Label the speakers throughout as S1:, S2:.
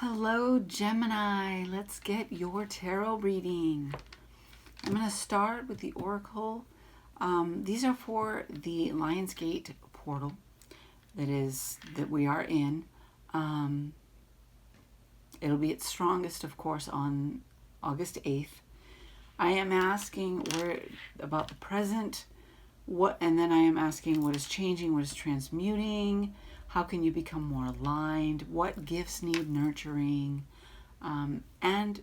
S1: Hello, Gemini. Let's get your tarot reading. I'm going to start with the Oracle. These are for the Lionsgate portal that we are in. It'll be its strongest, of course, on August 8th. I am asking about the present, and then I am asking what is changing, what is transmuting, how can you become more aligned, what gifts need nurturing, and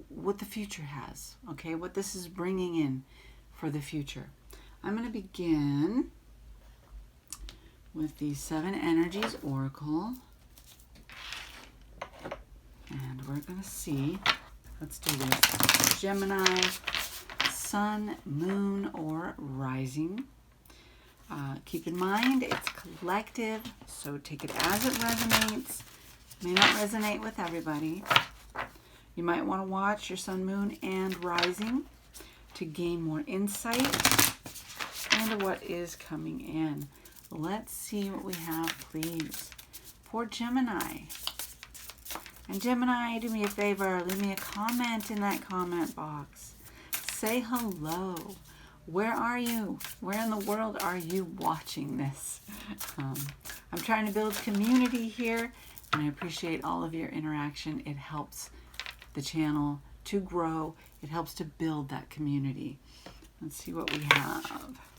S1: what the future has, okay, what this is bringing in for the future. I'm going to begin with the Seven Energies Oracle, and we're going to see, let's do this, Gemini, Sun, Moon, or Rising. Keep in mind, it's collective, so take it as it resonates. May not resonate with everybody. You might want to watch your Sun, Moon, and Rising to gain more insight into what is coming in. Let's see what we have, please, for Gemini. And Gemini, do me a favor, leave me a comment in that comment box. Say hello. Where are you? Where in the world are you watching this? I'm trying to build community here, and I appreciate all of your interaction. It helps the channel to grow. It helps to build that community. Let's see what we have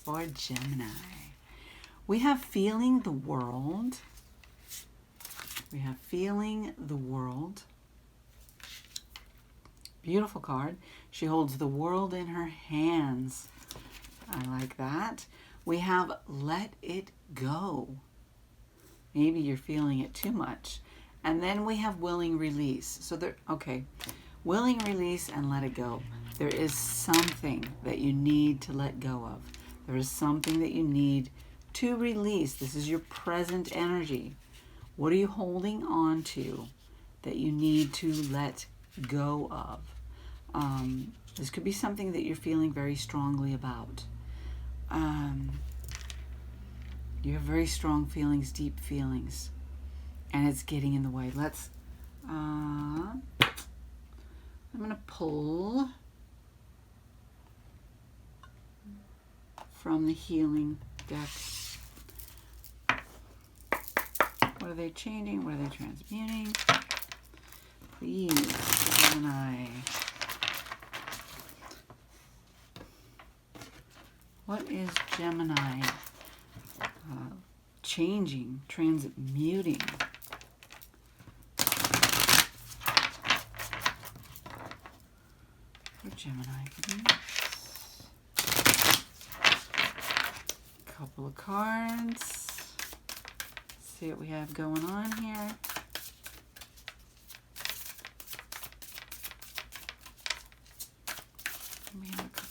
S1: for Gemini. We have Feeling the World. We have Feeling the World. Beautiful card. She holds the world in her hands. I like that. We have Let It Go. Maybe you're feeling it too much. And then we have Willing Release. So okay, Willing Release and Let It Go. There is something that you need to let go of. There is something that you need to release. This is your present energy. What are you holding on to that you need to let go of? This could be something that you're feeling very strongly about. You have very strong feelings, deep feelings, and it's getting in the way. I'm going to pull from the healing deck. What are they changing? What are they transmuting? Please, Gemini. What is Gemini changing, transmuting? For Gemini, please. Couple of cards. Let's see what we have going on here. We have a couple.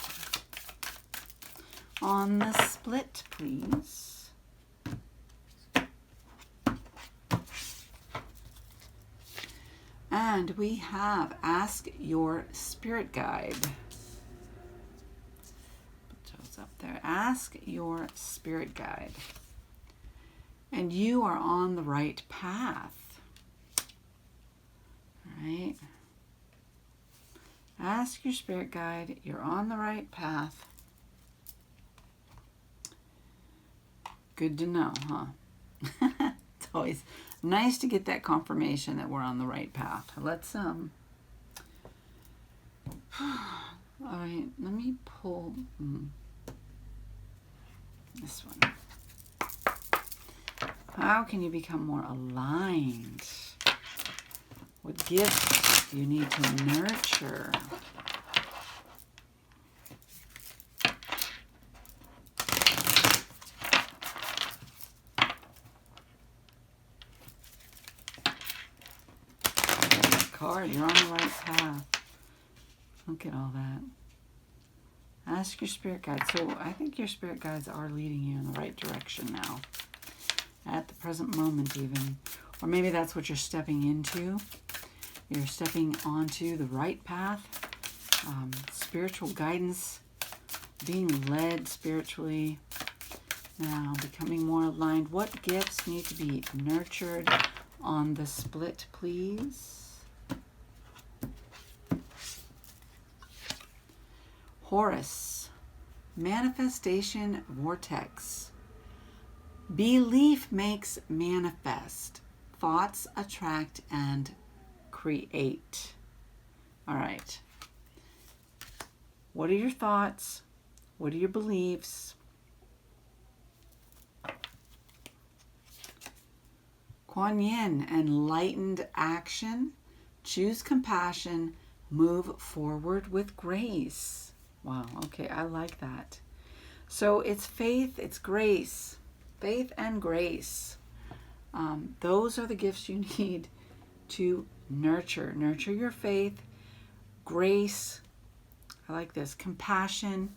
S1: On the split, please. And we have Ask Your Spirit Guide. Put those up there. Ask Your Spirit Guide. And you are on the right path. All right. Ask your spirit guide. You're on the right path. Good to know, huh? It's always nice to get that confirmation that we're on the right path. Let's all right, let me pull this one. How can you become more aligned? What gifts do you need to nurture? Card, you're on the right path. Look at all that. Ask your spirit guides. So I think your spirit guides are leading you in the right direction now. At the present moment even. Or maybe that's what you're stepping into. You're stepping onto the right path. Spiritual guidance. Being led spiritually. Now becoming more aligned. What gifts need to be nurtured on the split, please? Horus, manifestation vortex. Belief makes manifest. Thoughts attract and create. All right. What are your thoughts? What are your beliefs? Kuan Yin, enlightened action. Choose compassion. Move forward with grace. Wow, okay, I like that. So it's faith, it's grace. Faith and grace. Those are the gifts you need to nurture. Nurture your faith, grace. I like this. Compassion.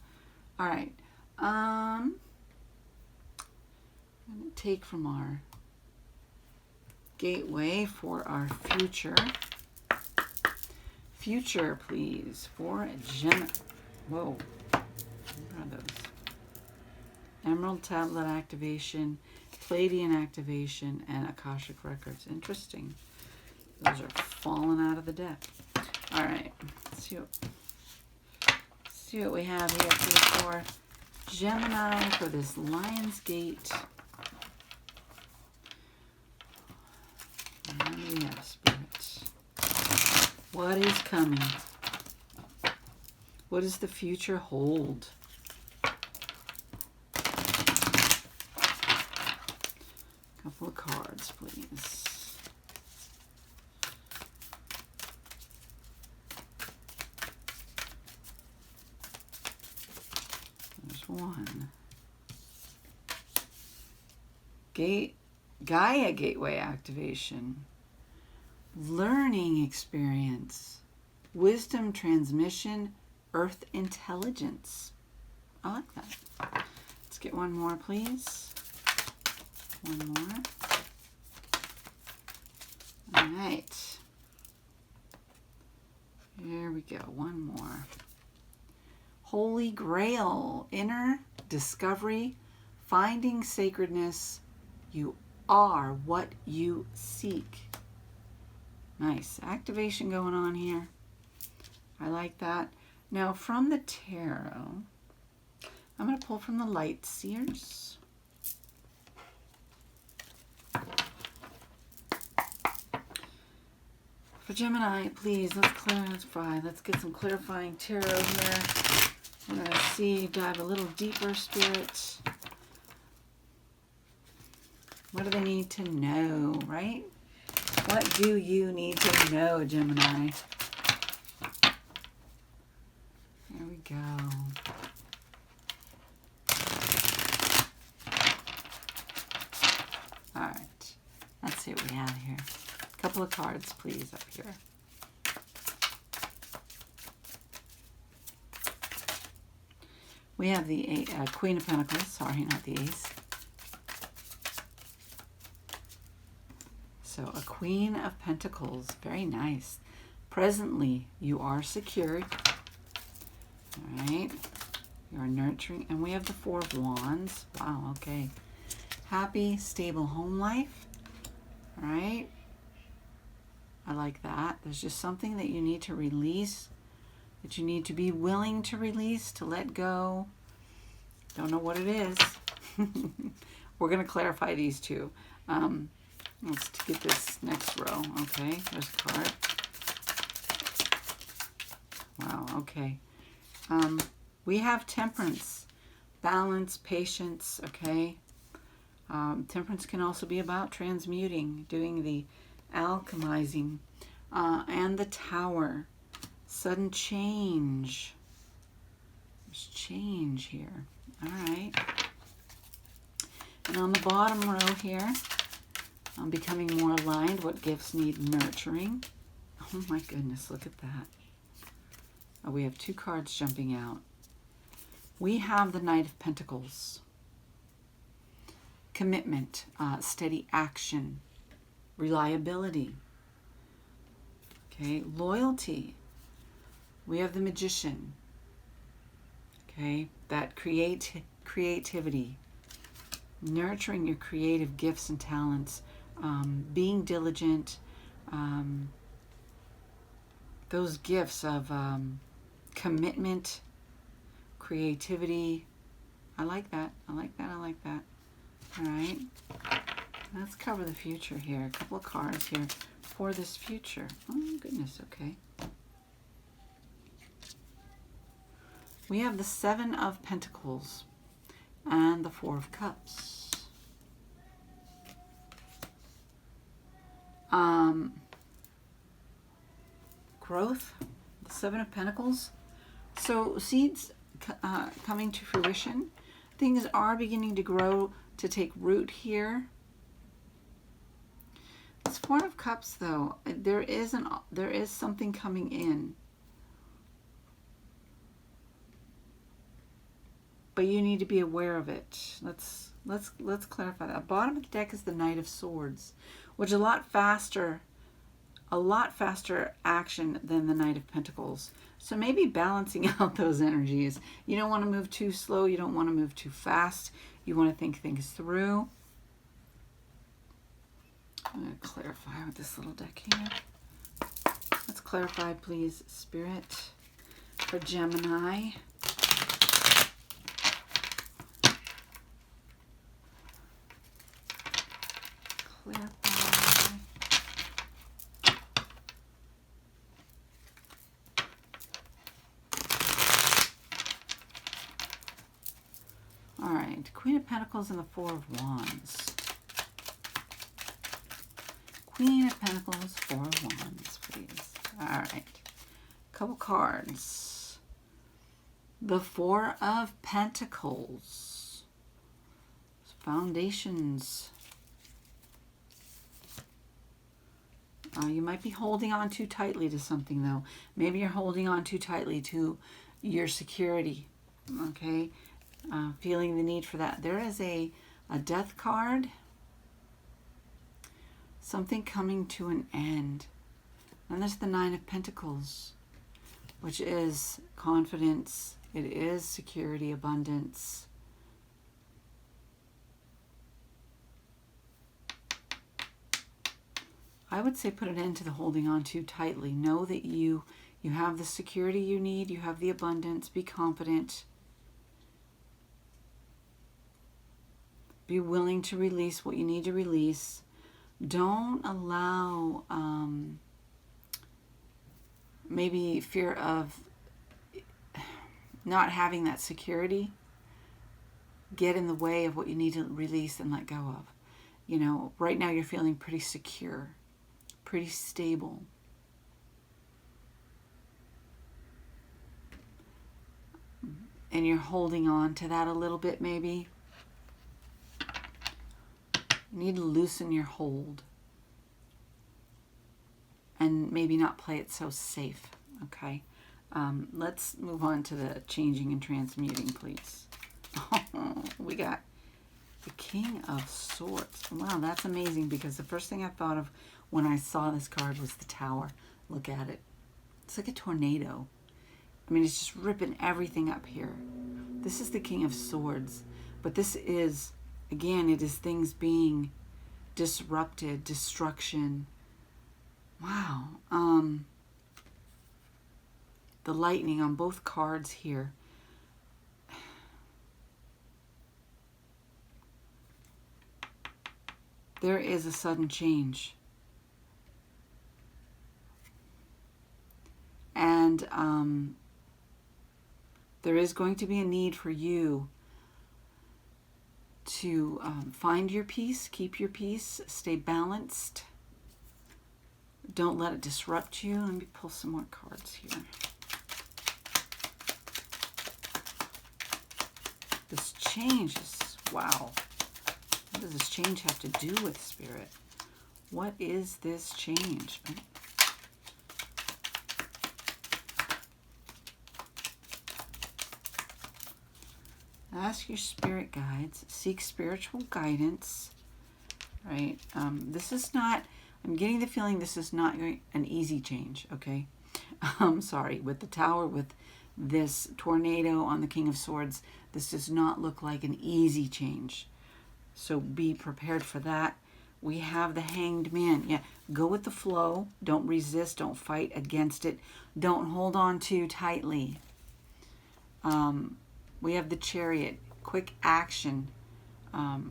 S1: All right. I'm going to take from our gateway for our future. Future, please, for Gemini. Whoa. What are those? Emerald Tablet activation, Palladian activation, and Akashic Records. Interesting. Those are falling out of the deck. All right. Let's see what we have here for Gemini for this Lionsgate. And we have Spirit. What is coming? What does the future hold? Couple of cards, please. There's one. Gaia Gateway activation. Learning experience. Wisdom transmission. Earth intelligence. I like that. Let's get one more, please. One more. All right. Here we go. One more. Holy Grail. Inner discovery. Finding sacredness. You are what you seek. Nice. Activation going on here. I like that. Now from the tarot, I'm going to pull from the Light Seers. For Gemini, please, let's clarify. Let's get some clarifying tarot here. We're going to dive a little deeper, Spirit. What do they need to know, right? What do you need to know, Gemini? There we go. All right. Let's see what we have here. A couple of cards, please, up here. We have the Queen of Pentacles. Sorry, not the Ace. So a Queen of Pentacles. Very nice. Presently, you are secured. All right. You are nurturing. And we have the Four of Wands. Wow, okay. Happy, stable home life. All right. I like that. There's just something that you need to release, that you need to be willing to release, to let go. Don't know what it is. We're going to clarify these two. Let's get this next row. Okay, there's a card. Wow, okay. We have temperance, balance, patience, okay? Temperance can also be about transmuting, doing the alchemizing, and the Tower, sudden change. There's change here. All right. And on the bottom row here, I'm becoming more aligned. What gifts need nurturing? Oh my goodness, look at that. Oh, we have two cards jumping out. We have the Knight of Pentacles. Commitment, steady action, reliability. Okay, loyalty. We have the Magician. Okay, that creativity, nurturing your creative gifts and talents, being diligent, those gifts of commitment, creativity. I like that. I like that. I like that. All right. Let's cover the future here. A couple of cards here for this future. Oh, goodness. Okay. We have the Seven of Pentacles and the Four of Cups. Growth, the Seven of Pentacles. So seeds coming to fruition. Things are beginning to grow, to take root here. This Four of Cups, though, there is something coming in, but you need to be aware of it. Let's clarify that. Bottom of the deck is the Knight of Swords, which is a lot faster action than the Knight of Pentacles. So maybe balancing out those energies. You don't want to move too slow. You don't want to move too fast. You want to think things through. I'm going to clarify with this little deck here. Let's clarify, please, Spirit, for Gemini. Clarify. All right, Queen of Pentacles and the Four of Wands. Queen of Pentacles, Four of Wands, please. All right, couple cards. The Four of Pentacles. Foundations. You might be holding on too tightly to something, though. Maybe you're holding on too tightly to your security, okay? Feeling the need for that. There is a death card. Something coming to an end. And there's the Nine of Pentacles, which is confidence. It is security, abundance. I would say put an end to the holding on too tightly. Know that you have the security you need. You have the abundance. Be confident. Be willing to release what you need to release. Don't allow maybe fear of not having that security get in the way of what you need to release and let go of. You know, right now you're feeling pretty secure, pretty stable. And you're holding on to that a little bit maybe. You need to loosen your hold. And maybe not play it so safe, okay? Let's move on to the changing and transmuting, please. Oh, we got the King of Swords. Wow, that's amazing, because the first thing I thought of when I saw this card was the Tower. Look at it. It's like a tornado. I mean, it's just ripping everything up here. This is the King of Swords. But this is, again, it is things being disrupted, destruction. Wow. The lightning on both cards here. There is a sudden change. And there is going to be a need for you to find your peace, keep your peace, stay balanced. Don't let it disrupt you. Let me pull some more cards here. This change is, wow. What does this change have to do with Spirit? What is this change? Ask your spirit guides. Seek spiritual guidance. Right? This is not, I'm getting the feeling this is not an easy change, okay? I'm sorry. With the Tower, with this tornado on the King of Swords, this does not look like an easy change. So be prepared for that. We have the Hanged Man. Yeah, go with the flow. Don't resist. Don't fight against it. Don't hold on too tightly. We have the Chariot, quick action,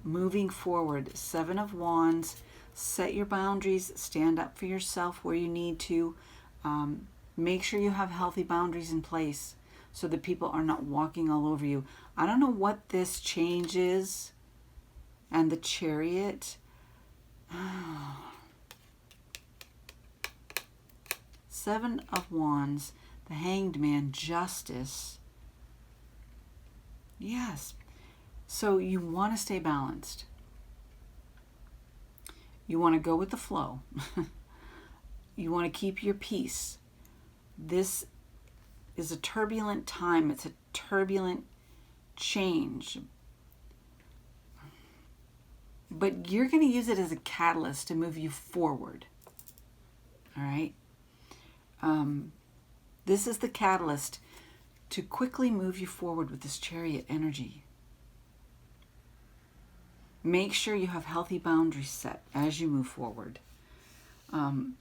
S1: moving forward. 7 of Wands, set your boundaries, stand up for yourself where you need to. Make sure you have healthy boundaries in place so that people are not walking all over you. I don't know what this change is. And the Chariot. 7 of Wands, the Hanged Man, Justice. Yes. So you want to stay balanced. You want to go with the flow. You want to keep your peace. This is a turbulent time. It's a turbulent change. But you're going to use it as a catalyst to move you forward. All right? This is the catalyst to quickly move you forward with this Chariot energy. Make sure you have healthy boundaries set as you move forward. And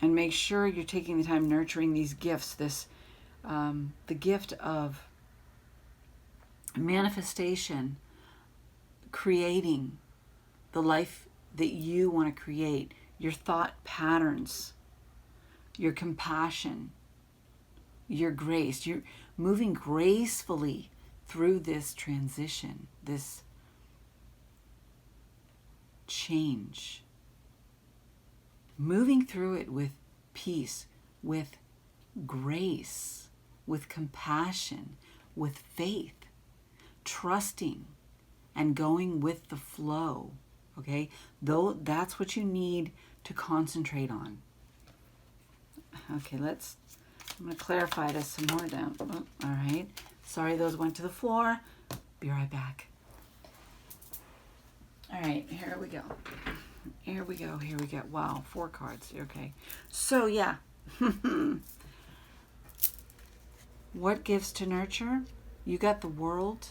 S1: make sure you're taking the time nurturing these gifts. This, the gift of manifestation, creating the life that you want to create, your thought patterns, your compassion, your grace. You're moving gracefully through this transition, this change. Moving through it with peace, with grace, with compassion, with faith, trusting and going with the flow. Okay? Though that's what you need to concentrate on. Okay, I'm going to clarify this some more down. Oh, all right. Sorry, those went to the floor. Be right back. All right, here we go. Here we go. Here we go. Wow, 4 cards. Okay. So, yeah. What gifts to nurture? You got the World.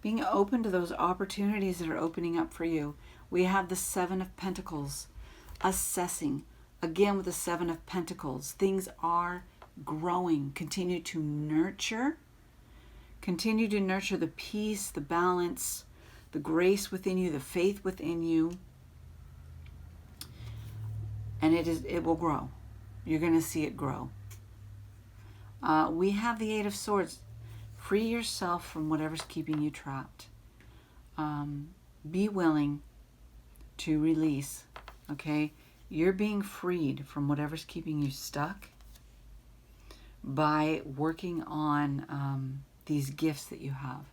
S1: Being open to those opportunities that are opening up for you. We have the 7 of Pentacles. Assessing. Again, with the 7 of Pentacles. Things are growing. Continue to nurture. Continue to nurture the peace, the balance, the grace within you, the faith within you. And it will grow. You're going to see it grow. We have the 8 of Swords. Free yourself from whatever's keeping you trapped. Be willing to release. Okay? You're being freed from whatever's keeping you stuck by working on these gifts that you have.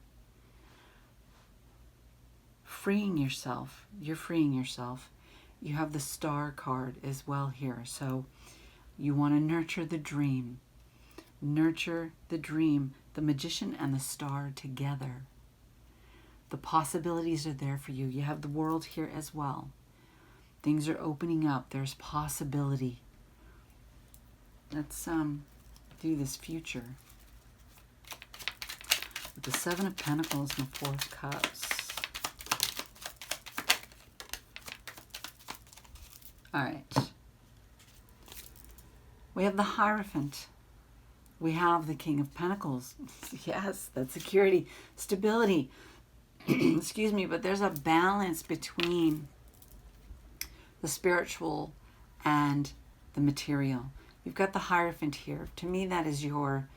S1: Freeing yourself. You're freeing yourself. You have the Star card as well here. So you want to nurture the dream. Nurture the dream. The Magician and the Star together. The possibilities are there for you. You have the World here as well. Things are opening up. There's possibility. Let's do this future. With the 7 of Pentacles and the 4 of Cups. All right. We have the Hierophant. We have the King of Pentacles. Yes, that's security, stability. Excuse me, but there's a balance between the spiritual and the material. You've got the Hierophant here. To me, that is your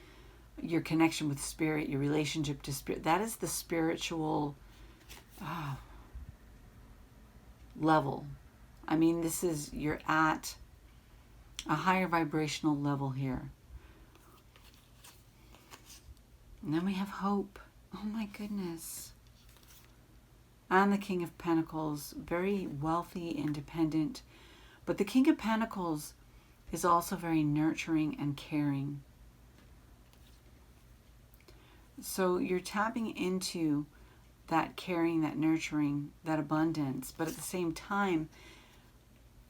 S1: connection with spirit, your relationship to spirit. That is the spiritual level. I mean, you're at a higher vibrational level here. And then we have hope. Oh my goodness. And the King of Pentacles, very wealthy, independent. But the King of Pentacles is also very nurturing and caring. So you're tapping into that caring, that nurturing, that abundance, but at the same time,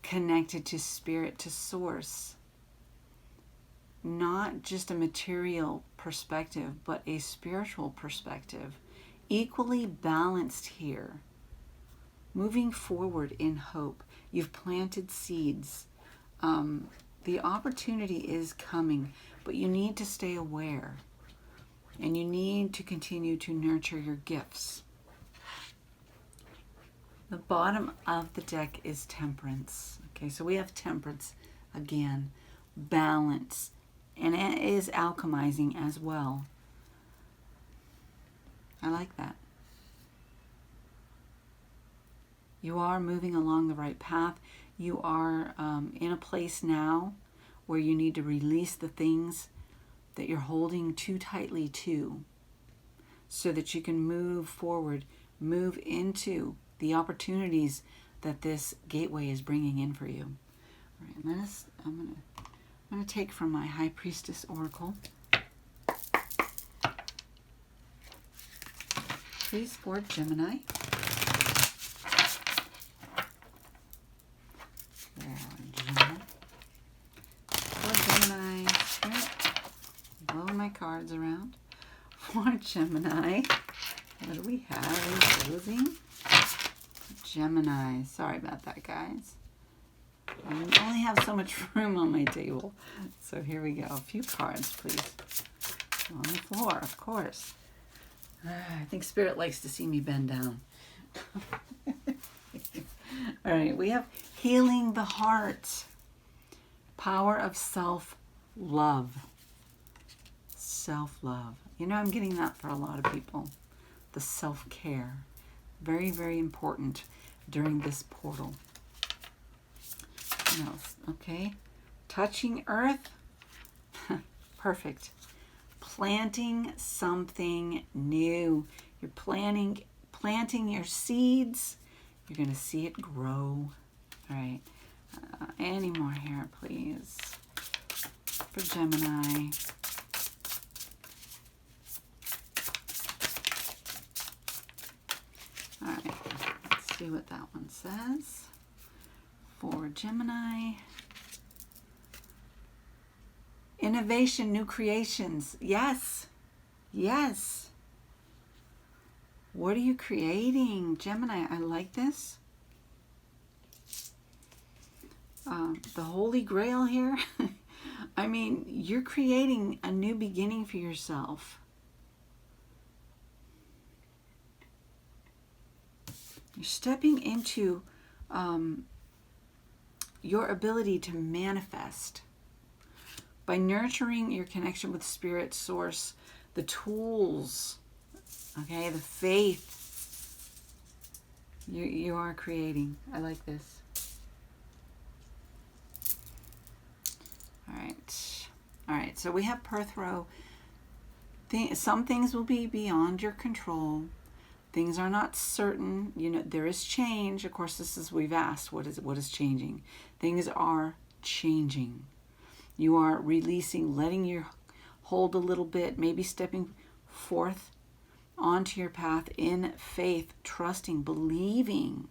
S1: connected to spirit, to source. Not just a material perspective, but a spiritual perspective. Equally balanced here. Moving forward in hope. You've planted seeds. The opportunity is coming. but you need to stay aware. And you need to continue to nurture your gifts. The bottom of the deck is Temperance. Okay, so we have Temperance again, balance, and it is alchemizing as well. I like that. You are moving along the right path. You are in a place now where you need to release the things that you're holding too tightly to, so that you can move forward, move into the opportunities that this gateway is bringing in for you. All right, I'm gonna take from my High Priestess Oracle. Please, for Gemini. My cards around for Gemini. What do we have? Closing. Gemini. Sorry about that, guys. I only have so much room on my table. So here we go. A few cards, please. On the floor, of course. I think Spirit likes to see me bend down. All right, we have Healing the Heart. Power of self-love. Self-love. You know, I'm getting that for a lot of people. The self-care. Very, very important during this portal. What else? Okay. Touching earth. Perfect. Planting something new. You're planting your seeds. You're going to see it grow. All right. Any more here, please, for Gemini. All right, let's see what that one says. For Gemini. Innovation, new creations. Yes. Yes. What are you creating, Gemini? I like this. The Holy Grail here. I mean, you're creating a new beginning for yourself. You're stepping into your ability to manifest by nurturing your connection with Spirit, Source, the tools, okay, the faith. You are creating. I like this. All right, so we have Perthrow. Some things will be beyond your control. Things are not certain. You know, there is change. Of course, this is, we've asked, what is changing? Things are changing. You are releasing, letting your hold a little bit, maybe stepping forth onto your path in faith, trusting, believing.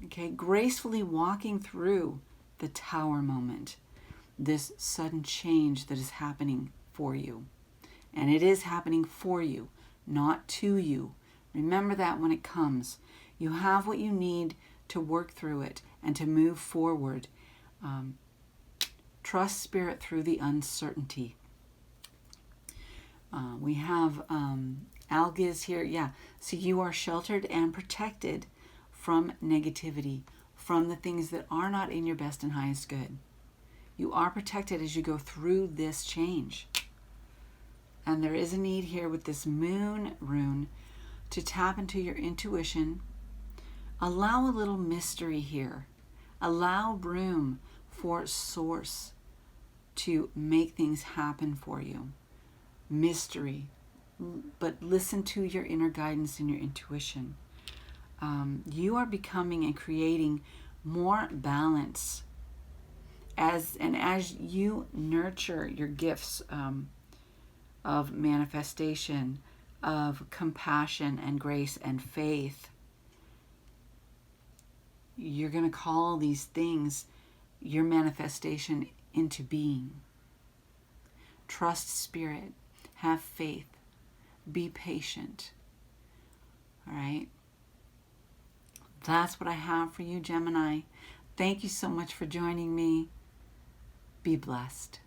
S1: Okay, gracefully walking through the Tower moment. This sudden change that is happening for you. And it is happening for you, not to you. Remember that when it comes. You have what you need to work through it and to move forward. Trust Spirit through the uncertainty. We have Algiz here. Yeah, so you are sheltered and protected from negativity, from the things that are not in your best and highest good. You are protected as you go through this change. And there is a need here with this moon rune to tap into your intuition. Allow a little mystery here. Allow room for Source to make things happen for you. Mystery. But listen to your inner guidance and your intuition. You are becoming and creating more balance as you nurture your gifts of manifestation, of compassion and grace and faith. You're going to call these things, your manifestation, into being. Trust Spirit. Have faith. Be patient. All right? That's what I have for you, Gemini. Thank you so much for joining me. Be blessed.